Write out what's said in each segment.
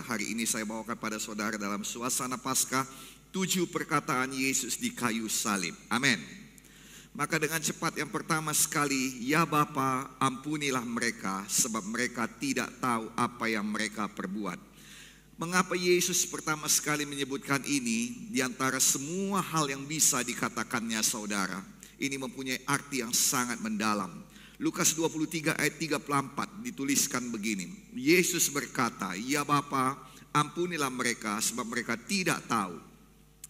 Hari ini saya bawakan pada saudara dalam suasana Paskah 7 perkataan Yesus di kayu salib. Amin. Maka dengan cepat yang pertama sekali, ya Bapa, ampunilah mereka sebab mereka tidak tahu apa yang mereka perbuat. Mengapa Yesus pertama sekali menyebutkan ini? Di antara semua hal yang bisa dikatakannya saudara, ini mempunyai arti yang sangat mendalam. Lukas 23 ayat 34 dituliskan begini. Yesus berkata, ya Bapa, ampunilah mereka sebab mereka tidak tahu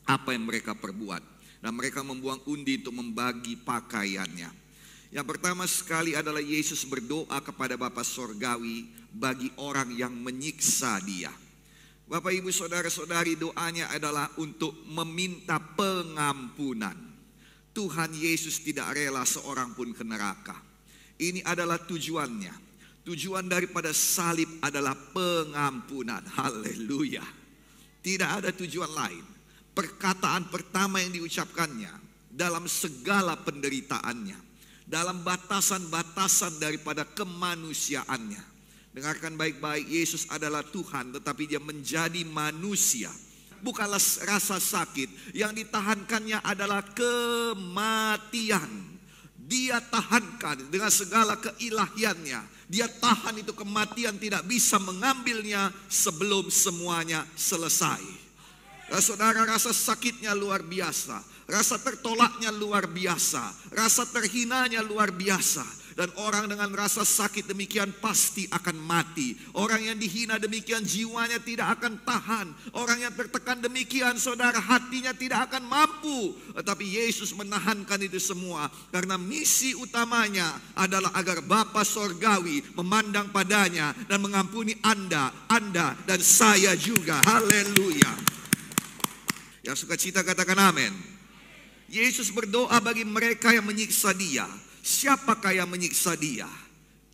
apa yang mereka perbuat. Dan mereka membuang undi untuk membagi pakaiannya. Yang pertama sekali adalah Yesus berdoa kepada Bapa Sorgawi bagi orang yang menyiksa dia. Bapak ibu saudara-saudari, doanya adalah untuk meminta pengampunan. Tuhan Yesus tidak rela seorang pun ke neraka. Ini adalah tujuannya. Tujuan daripada salib adalah pengampunan. Haleluya. Tidak ada tujuan lain. Perkataan pertama yang diucapkannya dalam segala penderitaannya, dalam batasan-batasan daripada kemanusiaannya. Dengarkan baik-baik, Yesus adalah Tuhan tetapi dia menjadi manusia. Bukanlah rasa sakit, yang ditahankannya adalah kematian. Dia tahankan dengan segala keilahiannya. Dia tahan itu kematian tidak bisa mengambilnya sebelum semuanya selesai. Saudara, rasa sakitnya luar biasa. Rasa tertolaknya luar biasa. Rasa terhinanya luar biasa. Dan orang dengan rasa sakit demikian pasti akan mati. Orang yang dihina demikian jiwanya tidak akan tahan. Orang yang tertekan demikian saudara hatinya tidak akan mampu. Tetapi Yesus menahankan itu semua. Karena misi utamanya adalah agar Bapa Sorgawi memandang padanya dan mengampuni Anda dan saya juga. Haleluya. Yang suka cita katakan amin. Yesus berdoa bagi mereka yang menyiksa dia. Siapakah yang menyiksa dia?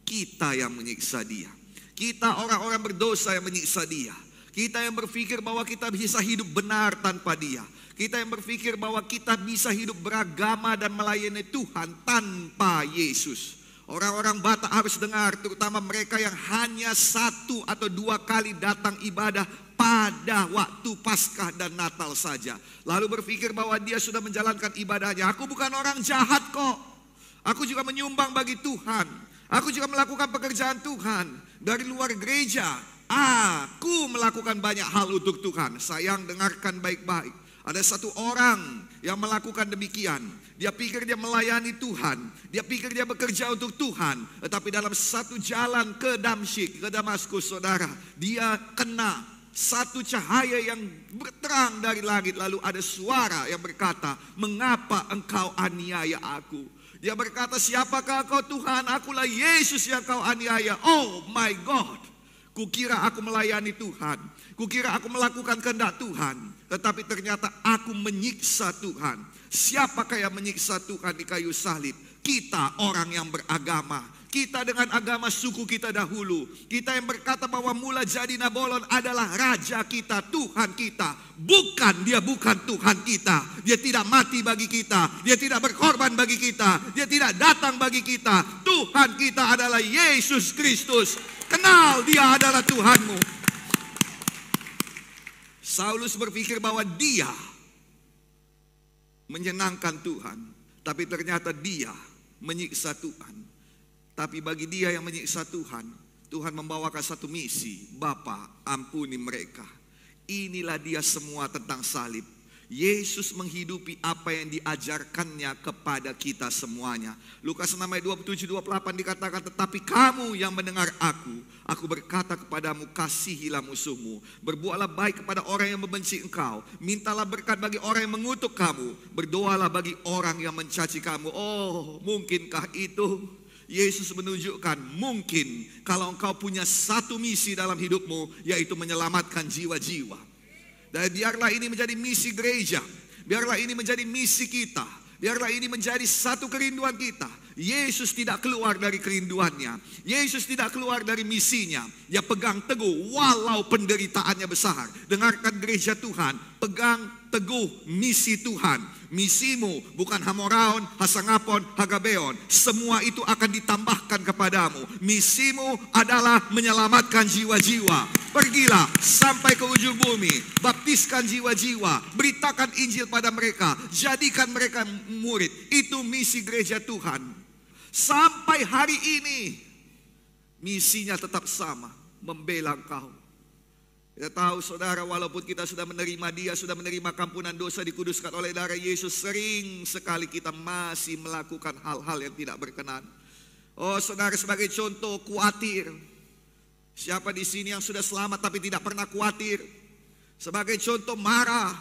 Kita yang menyiksa dia. Kita orang-orang berdosa yang menyiksa dia. Kita yang berpikir bahwa kita bisa hidup benar tanpa dia. Kita yang berpikir bahwa kita bisa hidup beragama dan melayani Tuhan tanpa Yesus. Orang-orang Batak harus dengar, terutama mereka yang hanya 1 atau 2 kali datang ibadah pada waktu Paskah dan Natal saja. Lalu berpikir bahwa dia sudah menjalankan ibadahnya. Aku bukan orang jahat kok. Aku juga menyumbang bagi Tuhan. Aku juga melakukan pekerjaan Tuhan. Dari luar gereja, aku melakukan banyak hal untuk Tuhan. Sayang, dengarkan baik-baik. Ada satu orang yang melakukan demikian. Dia pikir dia melayani Tuhan. Dia pikir dia bekerja untuk Tuhan. Tetapi dalam satu jalan ke Damsyik, ke Damaskus, saudara, dia kena satu cahaya yang berterang dari langit. Lalu ada suara yang berkata, mengapa engkau aniaya aku? Dia berkata, siapakah kau Tuhan? Akulah Yesus yang kau aniaya. Oh my God. Kukira aku melayani Tuhan. Kukira aku melakukan kehendak Tuhan. Tetapi ternyata aku menyiksa Tuhan. Siapakah yang menyiksa Tuhan di kayu salib? Kita orang yang beragama. Kita dengan agama suku kita dahulu. Kita yang berkata bahwa mula jadi Nabolon adalah raja kita, Tuhan kita. Bukan, dia bukan Tuhan kita. Dia tidak mati bagi kita. Dia tidak berkorban bagi kita. Dia tidak datang bagi kita. Tuhan kita adalah Yesus Kristus. Kenal dia adalah Tuhanmu. Saulus berpikir bahwa dia menyenangkan Tuhan. Tapi ternyata dia menyiksa Tuhan. Tapi bagi dia yang menyiksa Tuhan, Tuhan membawakan satu misi. Bapa, ampuni mereka. Inilah dia semua tentang salib. Yesus menghidupi apa yang diajarkannya kepada kita semuanya. Lukas 6 ayat 27-28 dikatakan, tetapi kamu yang mendengar aku berkata kepadamu, kasihilah musuhmu. Berbuatlah baik kepada orang yang membenci engkau. Mintalah berkat bagi orang yang mengutuk kamu. Berdoalah bagi orang yang mencaci kamu. Oh, mungkinkah itu? Yesus menunjukkan mungkin kalau engkau punya satu misi dalam hidupmu, yaitu menyelamatkan jiwa-jiwa. Dan biarlah ini menjadi misi gereja. Biarlah ini menjadi misi kita. Biarlah ini menjadi satu kerinduan kita. Yesus tidak keluar dari kerinduannya. Yesus tidak keluar dari misinya. Dia pegang teguh walau penderitaannya besar. Dengarkan gereja Tuhan, pegang teguh misi Tuhan. Misimu bukan Hamoraon, Hasangapon, Hagabeon. Semua itu akan ditambahkan kepadamu. Misimu adalah menyelamatkan jiwa-jiwa. Pergilah sampai ke ujung bumi, baptiskan jiwa-jiwa, beritakan Injil pada mereka, jadikan mereka murid. Itu misi gereja Tuhan. Sampai hari ini misinya tetap sama, membela engkau. Kita tahu saudara, walaupun kita sudah menerima Dia, sudah menerima kampunan dosa, dikuduskan oleh darah Yesus, sering sekali kita masih melakukan hal-hal yang tidak berkenan. Oh saudara, sebagai contoh, khawatir. Siapa di sini yang sudah selamat tapi tidak pernah khawatir? Sebagai contoh, marah.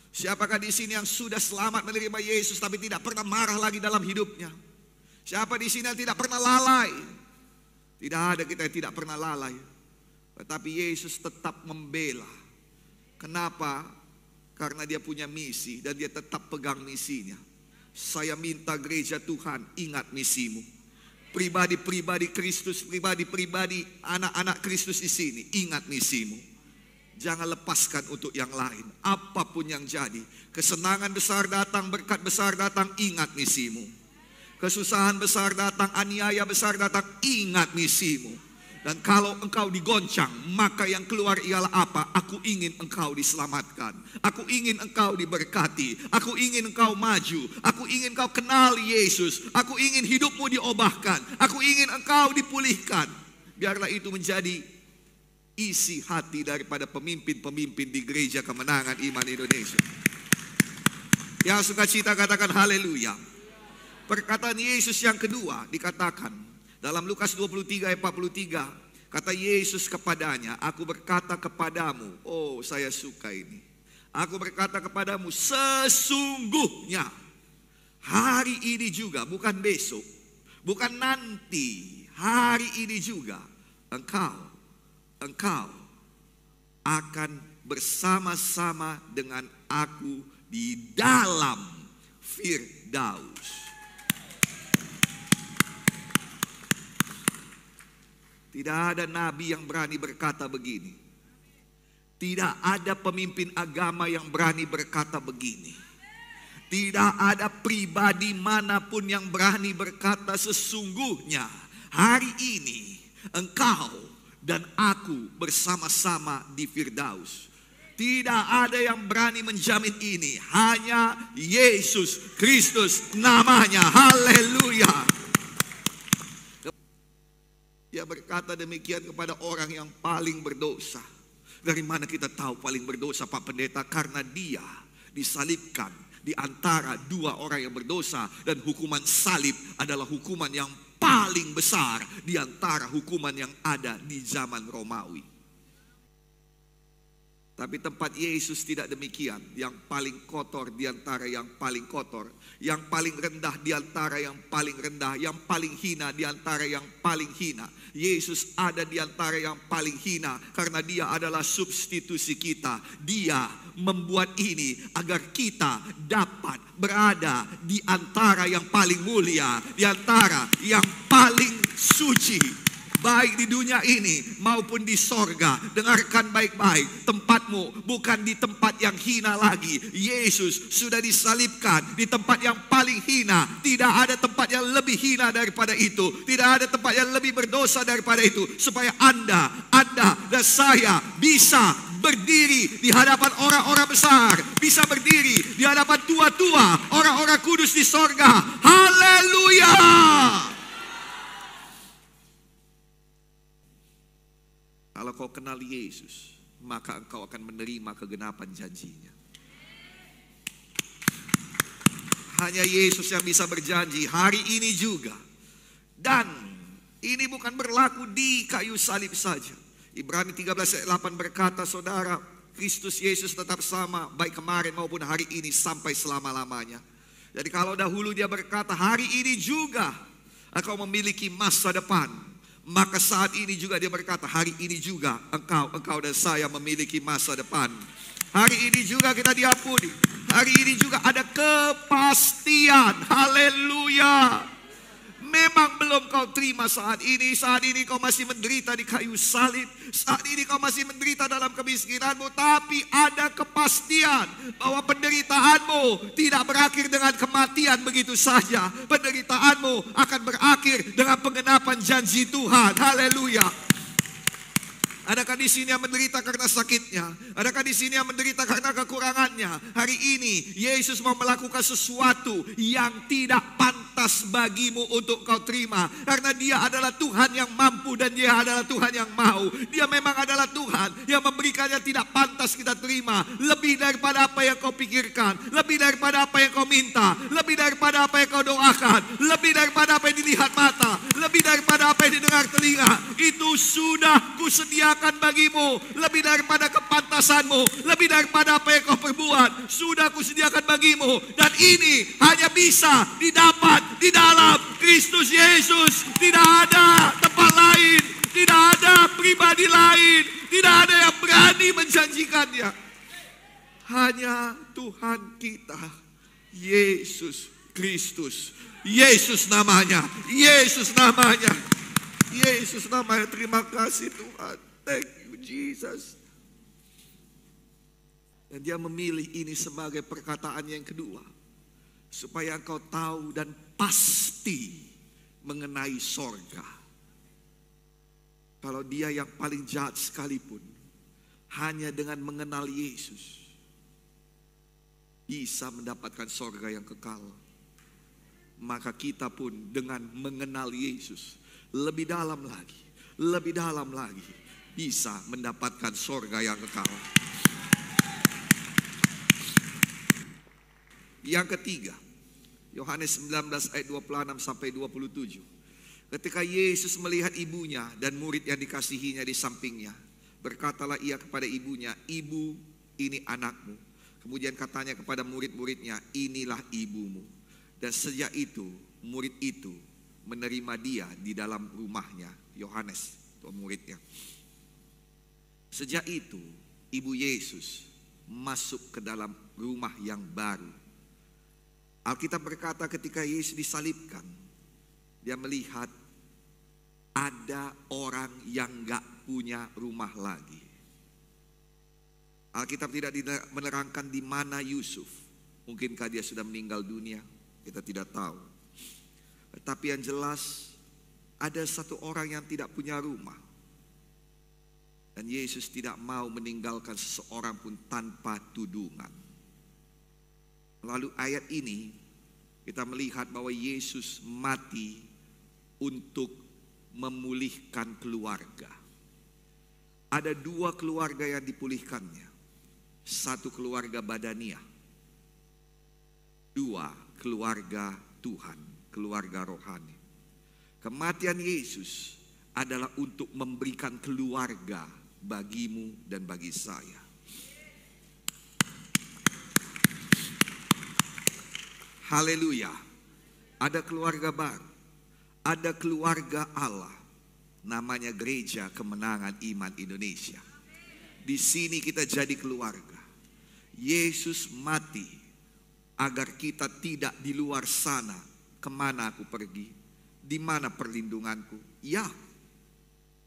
Siapakah di sini yang sudah selamat menerima Yesus tapi tidak pernah marah lagi dalam hidupnya? Siapa di sini yang tidak pernah lalai? Tidak ada kita yang tidak pernah lalai. Tetapi Yesus tetap membela. Kenapa? Karena Dia punya misi dan Dia tetap pegang misinya. Saya minta gereja Tuhan, ingat misimu. Pribadi-pribadi Kristus, pribadi-pribadi anak-anak Kristus di sini, ingat misimu. Jangan lepaskan untuk yang lain. Apapun yang jadi, kesenangan besar datang, berkat besar datang, ingat misimu. Kesusahan besar datang, aniaya besar datang, ingat misimu. Dan kalau engkau digoncang, maka yang keluar ialah apa? Aku ingin engkau diselamatkan. Aku ingin engkau diberkati. Aku ingin engkau maju. Aku ingin engkau kenal Yesus. Aku ingin hidupmu diubahkan. Aku ingin engkau dipulihkan. Biarlah itu menjadi isi hati daripada pemimpin-pemimpin di Gereja Kemenangan Iman Indonesia. Yang sukacita katakan haleluya. Perkataan Yesus yang kedua dikatakan dalam Lukas 23 ayat 43. Kata Yesus kepadanya, aku berkata kepadamu, oh saya suka ini. Aku berkata kepadamu, sesungguhnya hari ini juga, bukan besok, bukan nanti, hari ini juga engkau akan bersama-sama dengan aku di dalam Firdaus. Tidak ada nabi yang berani berkata begini. Tidak ada pemimpin agama yang berani berkata begini. Tidak ada pribadi manapun yang berani berkata sesungguhnya hari ini engkau dan aku bersama-sama di Firdaus. Tidak ada yang berani menjamin ini. Hanya Yesus Kristus namanya. Haleluya. Dia berkata demikian kepada orang yang paling berdosa. Dari mana kita tahu paling berdosa Pak Pendeta? Karena Dia disalibkan di antara dua orang yang berdosa. Dan hukuman salib adalah hukuman yang paling besar di antara hukuman yang ada di zaman Romawi. Tapi tempat Yesus tidak demikian. Yang paling kotor di antara yang paling kotor. Yang paling rendah di antara yang paling rendah. Yang paling hina di antara yang paling hina. Yesus ada di antara yang paling hina. Karena Dia adalah substitusi kita. Dia membuat ini agar kita dapat berada di antara yang paling mulia. Di antara yang paling suci. Baik di dunia ini maupun di sorga. Dengarkan baik-baik. Tempatmu bukan di tempat yang hina lagi. Yesus sudah disalibkan di tempat yang paling hina. Tidak ada tempat yang lebih hina daripada itu. Tidak ada tempat yang lebih berdosa daripada itu. Supaya Anda dan saya bisa berdiri di hadapan orang-orang besar. Bisa berdiri di hadapan tua-tua, orang-orang kudus di sorga. Haleluya. Kalau kau kenal Yesus, maka engkau akan menerima kegenapan janjinya. Hanya Yesus yang bisa berjanji hari ini juga. Dan ini bukan berlaku di kayu salib saja. Ibrani 13 ayat 8 berkata, saudara, Kristus Yesus tetap sama baik kemarin maupun hari ini sampai selama-lamanya. Jadi kalau dahulu Dia berkata hari ini juga engkau memiliki masa depan. Maka saat ini juga Dia berkata hari ini juga engkau dan saya memiliki masa depan. Hari ini juga kita diampuni. Hari ini juga ada kepastian. Haleluya. memang belum kau terima saat ini kau masih menderita di kayu salib, saat ini kau masih menderita dalam kemiskinanmu, tapi ada kepastian bahwa penderitaanmu tidak berakhir dengan kematian begitu saja. Penderitaanmu akan berakhir dengan penggenapan janji Tuhan. Haleluya. Adakah di sini yang menderita karena sakitnya? Adakah di sini yang menderita karena kekurangannya? Hari ini Yesus mau melakukan sesuatu yang tidak pantas bagimu untuk kau terima. Karena Dia adalah Tuhan yang mampu dan Dia adalah Tuhan yang mau. Dia memang adalah Tuhan yang memberikannya tidak pantas kita terima. Lebih daripada apa yang kau pikirkan, lebih daripada apa yang kau minta, lebih daripada apa yang kau doakan, lebih daripada apa yang dilihat mata, lebih daripada apa yang didengar telinga. Itu sudah kusediakan bagimu, lebih daripada kepantasanmu, lebih daripada apa yang kau perbuat, sudah kusediakan bagimu. Dan ini hanya bisa didapat di dalam Kristus Yesus. Tidak ada tempat lain, tidak ada pribadi lain, tidak ada yang berani menjanjikannya. Hanya Tuhan kita, Yesus Kristus. Yesus namanya, Yesus namanya, Yesus namanya. Terima kasih Tuhan. Thank you Jesus. Dan Dia memilih ini sebagai perkataan yang kedua, supaya engkau tahu dan pasti mengenai sorga. Kalau dia yang paling jahat sekalipun, hanya dengan mengenal Yesus bisa mendapatkan sorga yang kekal. Maka kita pun dengan mengenal Yesus lebih dalam lagi, bisa mendapatkan sorga yang kekal. Yang ketiga, Yohanes 19 ayat 26 sampai 27. Ketika Yesus melihat ibunya dan murid yang dikasihinya di sampingnya, berkatalah ia kepada ibunya, "Ibu, ini anakmu." Kemudian katanya kepada murid-muridnya, "Inilah ibumu." Dan sejak itu murid itu menerima dia di dalam rumahnya. Yohanes, itu muridnya. Sejak itu ibu Yesus masuk ke dalam rumah yang baru. Alkitab berkata ketika Yesus disalibkan, dia melihat ada orang yang gak punya rumah lagi. Alkitab tidak menerangkan di mana Yusuf. Mungkinkah dia sudah meninggal dunia? Kita tidak tahu. Tetapi yang jelas ada satu orang yang tidak punya rumah. Dan Yesus tidak mau meninggalkan seseorang pun tanpa tudungan. Lalu ayat ini kita melihat bahwa Yesus mati untuk memulihkan keluarga. Ada dua keluarga yang dipulihkannya. Satu keluarga badaniah. Dua keluarga Tuhan, keluarga rohani. Kematian Yesus adalah untuk memberikan keluarga bagimu dan bagi saya. Haleluya. Ada keluarga baru. Ada keluarga Allah. Namanya Gereja Kemenangan Iman Indonesia. Di sini kita jadi keluarga. Yesus mati agar kita tidak di luar sana. Kemana aku pergi? Di mana perlindunganku? Ya,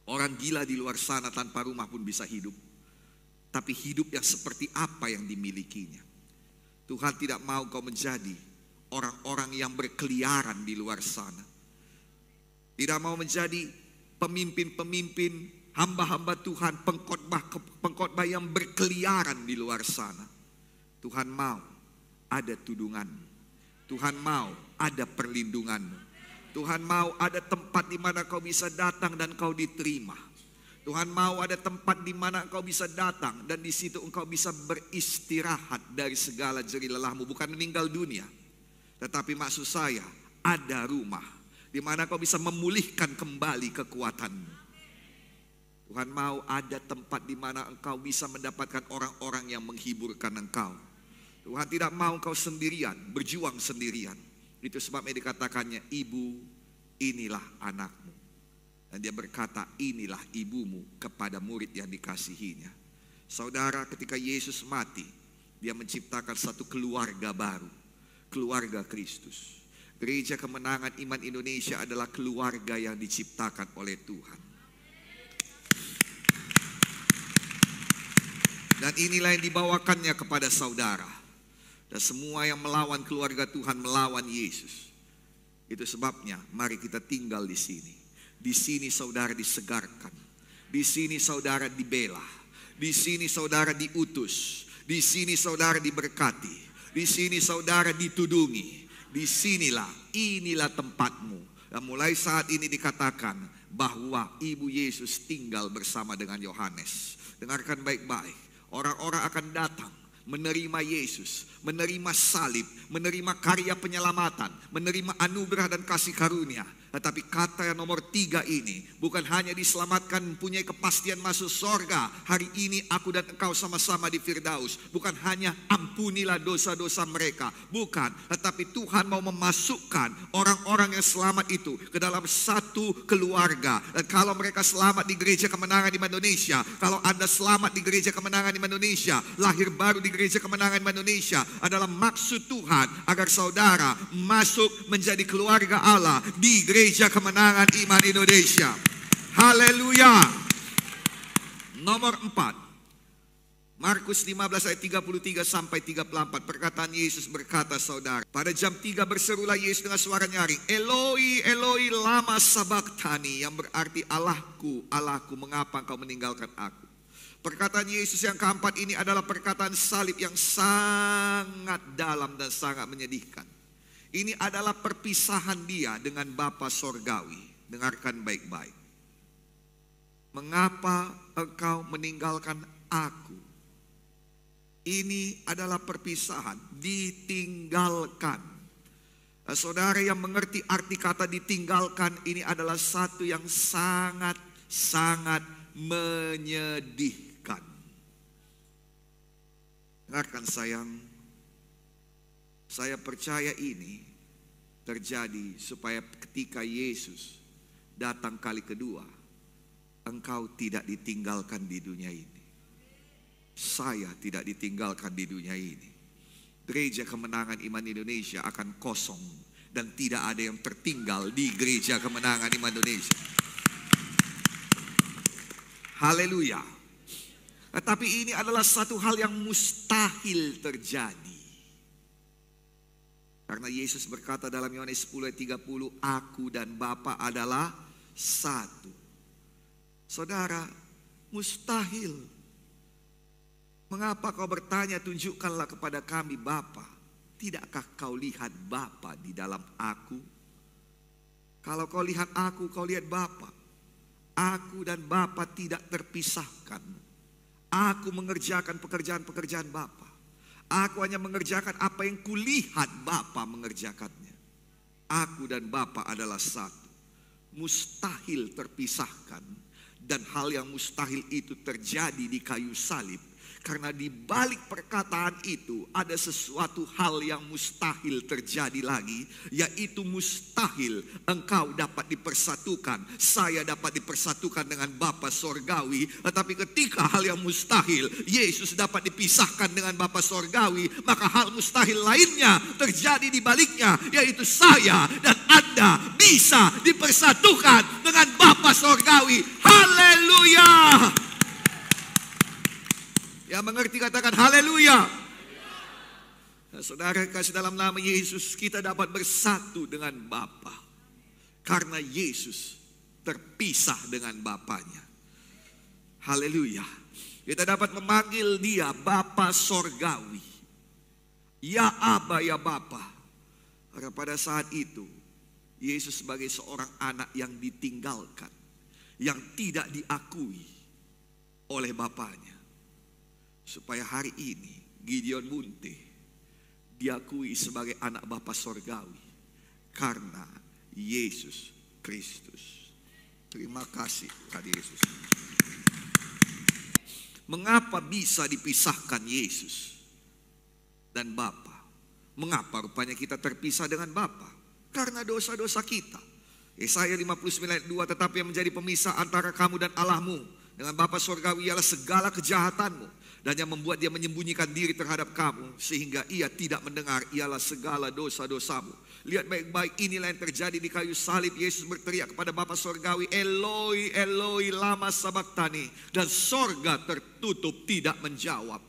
orang gila di luar sana tanpa rumah pun bisa hidup. Tapi hidup yang seperti apa yang dimilikinya? Tuhan tidak mau kau menjadi orang-orang yang berkeliaran di luar sana. Tidak mau menjadi pemimpin-pemimpin, hamba-hamba Tuhan, pengkhotbah yang berkeliaran di luar sana. Tuhan mau ada tudunganmu. Tuhan mau ada perlindunganmu. Tuhan mau ada tempat di mana kau bisa datang dan kau diterima. Tuhan mau ada tempat di mana engkau bisa datang dan di situ engkau bisa beristirahat dari segala jerih lelahmu. Bukan meninggal dunia, tetapi maksud saya ada rumah di mana kau bisa memulihkan kembali kekuatanmu. Tuhan mau ada tempat di mana engkau bisa mendapatkan orang-orang yang menghiburkan engkau. Tuhan tidak mau engkau sendirian, berjuang sendirian. Itu sebabnya dikatakannya, "Ibu, inilah anakmu." Dan dia berkata, "Inilah ibumu," kepada murid yang dikasihinya. Saudara, ketika Yesus mati, dia menciptakan satu keluarga baru. Keluarga Kristus. Gereja Kemenangan Iman Indonesia adalah keluarga yang diciptakan oleh Tuhan. Dan inilah yang dibawakannya kepada saudara. Dan semua yang melawan keluarga Tuhan melawan Yesus. Itu sebabnya mari kita tinggal di sini. Di sini saudara disegarkan. Di sini saudara dibela. Di sini saudara diutus. Di sini saudara diberkati. Di sini saudara ditudungi. Inilah tempatmu. Dan mulai saat ini dikatakan bahwa Ibu Yesus tinggal bersama dengan Yohanes. Dengarkan baik-baik. Orang-orang akan datang menerima Yesus, menerima salib, menerima karya penyelamatan, menerima anugerah dan kasih karunia. Tetapi kata yang nomor 3 ini bukan hanya diselamatkan, mempunyai kepastian masuk sorga. Hari ini aku dan engkau sama-sama di Firdaus. Bukan hanya ampunilah dosa-dosa mereka. Bukan, tetapi Tuhan mau memasukkan orang-orang yang selamat itu ke dalam satu keluarga. Dan kalau mereka selamat di Gereja Kemenangan Iman Indonesia, kalau Anda selamat di Gereja Kemenangan Iman Indonesia, lahir baru di Gereja Kemenangan Iman Indonesia, adalah maksud Tuhan agar saudara masuk menjadi keluarga Allah di Gereja Kemenangan Iman Indonesia. Haleluya. Nomor 4, Markus 15 ayat 33 sampai 34. Perkataan Yesus berkata, saudara, pada jam 3 berserulah Yesus dengan suara nyaring, Eloi, Eloi, lama sabachthani, yang berarti Allahku, Allahku, mengapa engkau meninggalkan aku. Perkataan Yesus yang keempat ini adalah perkataan salib yang sangat dalam dan sangat menyedihkan. Ini adalah perpisahan dia dengan Bapa Sorgawi. Dengarkan baik-baik. Mengapa engkau meninggalkan aku? Ini adalah perpisahan, ditinggalkan. Saudara yang mengerti arti kata ditinggalkan, ini adalah satu yang sangat-sangat menyedihkan. Dengarkan sayang, saya percaya ini terjadi supaya ketika Yesus datang kali kedua, engkau tidak ditinggalkan di dunia ini. Saya tidak ditinggalkan di dunia ini. Gereja Kemenangan Iman Indonesia akan kosong dan tidak ada yang tertinggal di Gereja Kemenangan Iman Indonesia. Haleluya. Tetapi ini adalah satu hal yang mustahil terjadi. Karena Yesus berkata dalam Yohanes 10 ayat 30, aku dan Bapa adalah satu. Saudara, mustahil. Mengapa kau bertanya, tunjukkanlah kepada kami Bapa? Tidakkah kau lihat Bapa di dalam aku? Kalau kau lihat aku, kau lihat Bapa. Aku dan Bapa tidak terpisahkan. Aku mengerjakan pekerjaan-pekerjaan Bapa. Aku hanya mengerjakan apa yang kulihat Bapa mengerjakannya. Aku dan Bapa adalah satu. Mustahil terpisahkan. Dan hal yang mustahil itu terjadi di kayu salib. Karena di balik perkataan itu ada sesuatu hal yang mustahil terjadi lagi. Yaitu mustahil engkau dapat dipersatukan. Saya dapat dipersatukan dengan Bapa Sorgawi. Tetapi ketika hal yang mustahil, Yesus dapat dipisahkan dengan Bapa Sorgawi, maka hal mustahil lainnya terjadi di baliknya. Yaitu saya dan Anda bisa dipersatukan dengan Bapa Sorgawi. Haleluya. Yang mengerti katakan haleluya. Nah, saudara kasih dalam nama Yesus, kita dapat bersatu dengan Bapa. Karena Yesus terpisah dengan Bapanya. Haleluya. Kita dapat memanggil dia Bapa Sorgawi. Ya Aba, ya Bapa. Karena pada saat itu Yesus sebagai seorang anak yang ditinggalkan, yang tidak diakui oleh Bapanya. Supaya hari ini Gideon Munte diakui sebagai anak Bapa Sorgawi. Karena Yesus Kristus. Terima kasih kepada Yesus. Mengapa bisa dipisahkan Yesus dan Bapa? Mengapa rupanya kita terpisah dengan Bapa? Karena dosa-dosa kita. Yesaya 59 ayat 2, tetapi yang menjadi pemisah antara kamu dan Allahmu, dengan Bapa Surgawi ialah segala kejahatanmu. Dan yang membuat dia menyembunyikan diri terhadap kamu sehingga ia tidak mendengar ialah segala dosa-dosamu. Lihat baik-baik, inilah yang terjadi di kayu salib. Yesus berteriak kepada Bapa Surgawi, Eloi, Eloi, lama sabachthani. Dan sorga tertutup, tidak menjawab.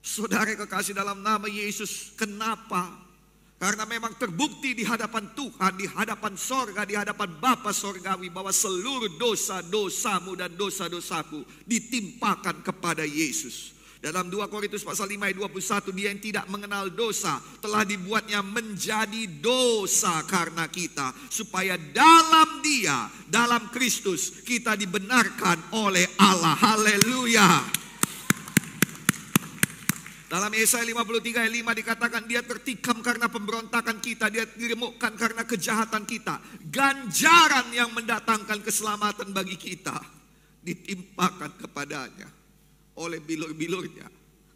Saudara kekasih dalam nama Yesus, kenapa? Karena memang terbukti di hadapan Tuhan, di hadapan sorga, di hadapan Bapa Surgawi bahwa seluruh dosa-dosamu dan dosa-dosaku ditimpakan kepada Yesus. Dalam 2 Korintus pasal 5 ayat 21, dia yang tidak mengenal dosa telah dibuatnya menjadi dosa karena kita. Supaya dalam dia, dalam Kristus kita dibenarkan oleh Allah. Haleluya. Dalam Yesaya 53 ayat 5 dikatakan dia tertikam karena pemberontakan kita, dia diremukkan karena kejahatan kita. Ganjaran yang mendatangkan keselamatan bagi kita ditimpakan kepadanya. Oleh bilur-bilurnya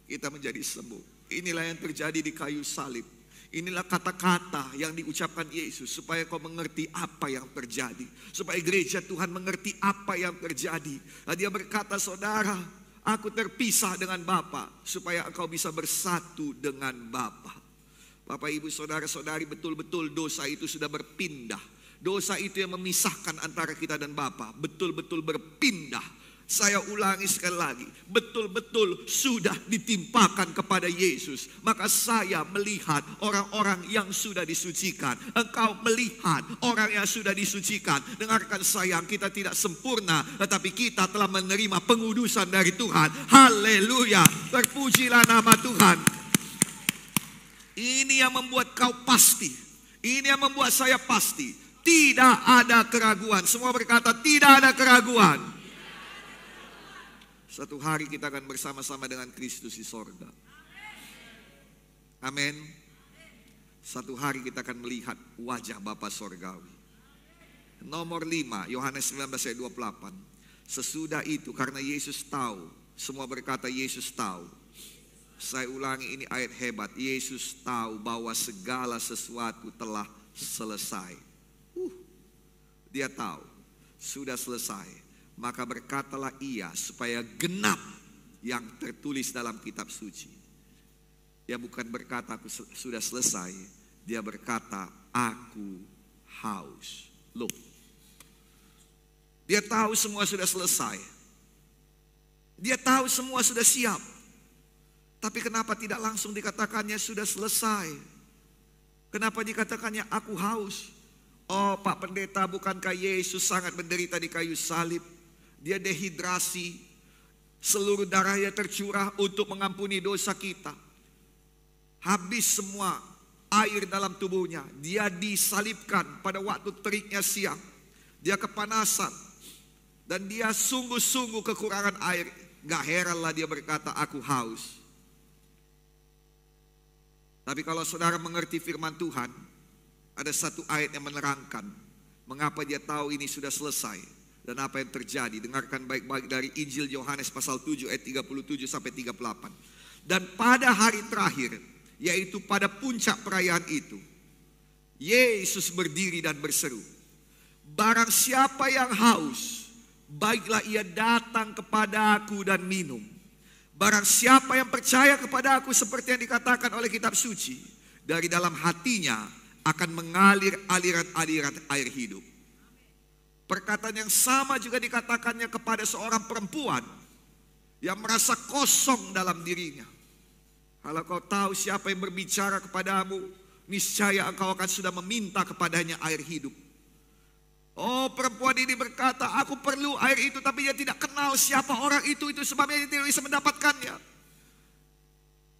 kita menjadi sembuh. Inilah yang terjadi di kayu salib. Inilah kata-kata yang diucapkan Yesus supaya kau mengerti apa yang terjadi. Supaya gereja Tuhan mengerti apa yang terjadi. Nah, dia berkata, saudara, aku terpisah dengan Bapa supaya engkau bisa bersatu dengan Bapa. Bapak, Ibu, saudara-saudari, betul-betul dosa itu sudah berpindah. Dosa itu yang memisahkan antara kita dan Bapa betul-betul berpindah. Saya ulangi sekali lagi, betul-betul sudah ditimpakan kepada Yesus. Maka saya melihat orang-orang yang sudah disucikan. Engkau melihat orang yang sudah disucikan. Dengarkan sayang, kita tidak sempurna, tetapi kita telah menerima pengudusan dari Tuhan. Haleluya, terpujilah nama Tuhan. Ini yang membuat kau pasti. Ini yang membuat saya pasti. Tidak ada keraguan. Semua berkata tidak ada keraguan. Satu hari kita akan bersama-sama dengan Kristus di sorga. Amin. Satu hari kita akan melihat wajah Bapa Sorgawi. Nomor 5, Yohanes 19 ayat 28. Sesudah itu, karena Yesus tahu, semua berkata Yesus tahu. Saya ulangi, ini ayat hebat. Yesus tahu bahwa segala sesuatu telah selesai. Dia tahu, sudah selesai. Maka berkatalah ia supaya genap yang tertulis dalam kitab suci. Dia bukan berkata aku sudah selesai. Dia berkata aku haus. Loh, dia tahu semua sudah selesai. Dia tahu semua sudah siap. Tapi kenapa tidak langsung dikatakannya sudah selesai? Kenapa dikatakannya aku haus? Oh Pak Pendeta, bukankah Yesus sangat menderita di kayu salib? Dia dehidrasi, seluruh darahnya tercurah untuk mengampuni dosa kita. Habis semua air dalam tubuhnya. Dia disalibkan pada waktu teriknya siang. Dia kepanasan. Dan dia sungguh-sungguh kekurangan air. Gak heranlah dia berkata aku haus. Tapi kalau saudara mengerti firman Tuhan, ada satu ayat yang menerangkan mengapa dia tahu ini sudah selesai. Dan apa yang terjadi, dengarkan baik-baik dari Injil Yohanes pasal 7 ayat 37 sampai 38. Dan pada hari terakhir, yaitu pada puncak perayaan itu, Yesus berdiri dan berseru, barang siapa yang haus, baiklah ia datang kepada aku dan minum. Barang siapa yang percaya kepada aku seperti yang dikatakan oleh kitab suci, dari dalam hatinya akan mengalir aliran-aliran air hidup. Perkataan yang sama juga dikatakannya kepada seorang perempuan yang merasa kosong dalam dirinya. Kalau kau tahu siapa yang berbicara kepadamu, niscaya engkau akan sudah meminta kepadanya air hidup. Oh, perempuan ini berkata, aku perlu air itu, tapi dia tidak kenal siapa orang itu sebabnya dia tidak bisa mendapatkannya.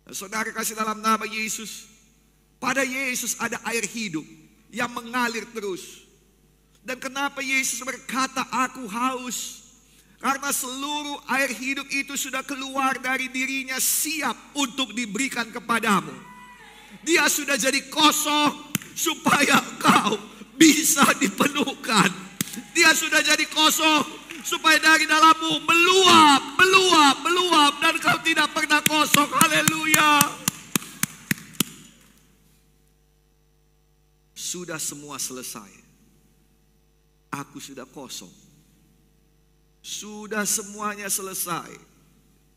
Dan saudara kasih dalam nama Yesus, pada Yesus ada air hidup yang mengalir terus. Dan kenapa Yesus berkata aku haus? Karena seluruh air hidup itu sudah keluar dari dirinya, siap untuk diberikan kepadamu. Dia sudah jadi kosong supaya engkau bisa dipenuhkan. Dia sudah jadi kosong supaya dari dalammu meluap dan kau tidak pernah kosong. Haleluya. Sudah semua selesai. Aku sudah kosong. Sudah semuanya selesai,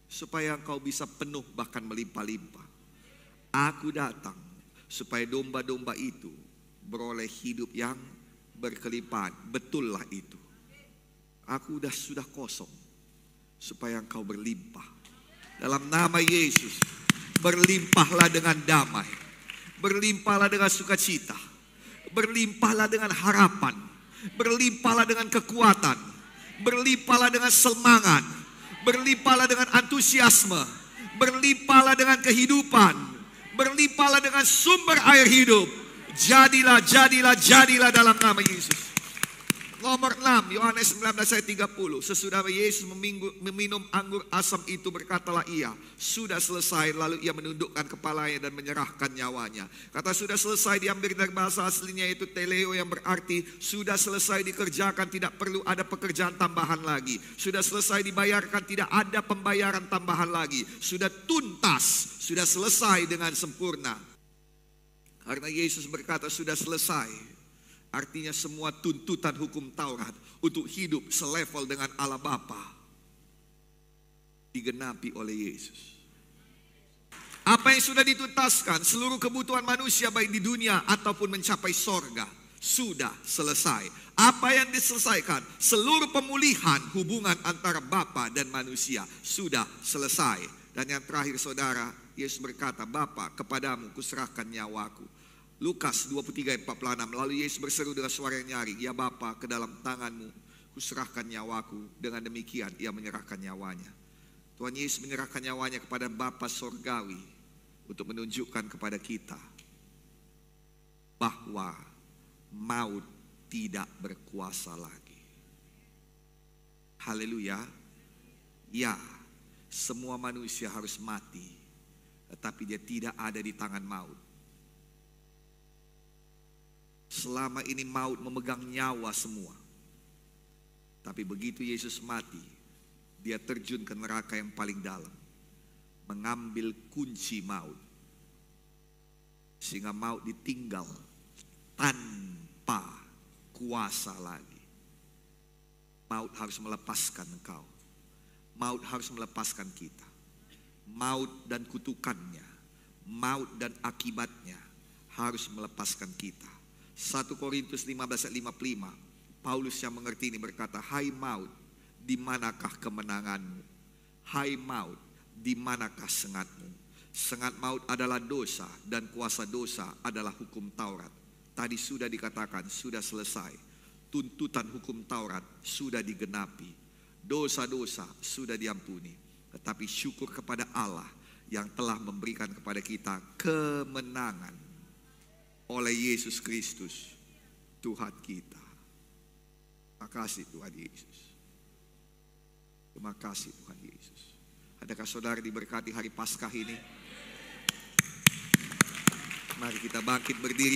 supaya engkau bisa penuh bahkan melimpah-limpah. Aku datang supaya domba-domba itu beroleh hidup yang berkelimpahan. Betullah itu. Aku sudah kosong, supaya engkau berlimpah. Dalam nama Yesus, berlimpahlah dengan damai, berlimpahlah dengan sukacita, berlimpahlah dengan harapan, berlimpahlah dengan kekuatan, berlimpahlah dengan semangat, berlimpahlah dengan antusiasme, berlimpahlah dengan kehidupan, berlimpahlah dengan sumber air hidup. Jadilah, jadilah, jadilah dalam nama Yesus. Nomor 6, Yohanes 19 ayat 30. Sesudah Yesus meminum anggur asam itu, berkatalah ia, sudah selesai. Lalu ia menundukkan kepalanya dan menyerahkan nyawanya. Kata sudah selesai diambil dari bahasa aslinya, itu teleo, yang berarti sudah selesai dikerjakan, tidak perlu ada pekerjaan tambahan lagi. Sudah selesai dibayarkan, tidak ada pembayaran tambahan lagi. Sudah tuntas, sudah selesai dengan sempurna. Karena Yesus berkata sudah selesai, artinya semua tuntutan hukum Taurat untuk hidup selevel dengan Allah Bapa digenapi oleh Yesus. Apa yang sudah dituntaskan, seluruh kebutuhan manusia baik di dunia ataupun mencapai sorga, sudah selesai. Apa yang diselesaikan, seluruh pemulihan hubungan antara Bapa dan manusia sudah selesai. Dan yang terakhir saudara, Yesus berkata, Bapa, kepadamu kuserahkan nyawaku. Lukas 23 ayat 46. Lalu Yesus berseru dengan suara yang nyaring, ya Bapa, ke dalam tanganmu kuserahkan nyawaku. Dengan demikian ia menyerahkan nyawanya. Tuhan Yesus menyerahkan nyawanya kepada Bapa Sorgawi untuk menunjukkan kepada kita bahwa maut tidak berkuasa lagi. Haleluya. Ya, semua manusia harus mati, tetapi dia tidak ada di tangan maut. Selama ini maut memegang nyawa semua. Tapi begitu Yesus mati, dia terjun ke neraka yang paling dalam, mengambil kunci maut, sehingga maut ditinggal tanpa kuasa lagi. Maut harus melepaskan engkau. Maut harus melepaskan kita. Maut dan kutukannya, maut dan akibatnya harus melepaskan kita. 1 Korintus 15 ayat 55. Paulus yang mengerti ini berkata, hai maut, di manakah kemenanganmu? Hai maut, di manakah sengatmu? Sengat maut adalah dosa, dan kuasa dosa adalah hukum Taurat. Tadi sudah dikatakan, sudah selesai. Tuntutan hukum Taurat sudah digenapi. Dosa-dosa sudah diampuni. Tetapi syukur kepada Allah yang telah memberikan kepada kita kemenangan oleh Yesus Kristus, Tuhan kita. Terima kasih Tuhan Yesus. Terima kasih Tuhan Yesus. Adakah saudara diberkati hari Paskah ini? Mari kita bangkit berdiri.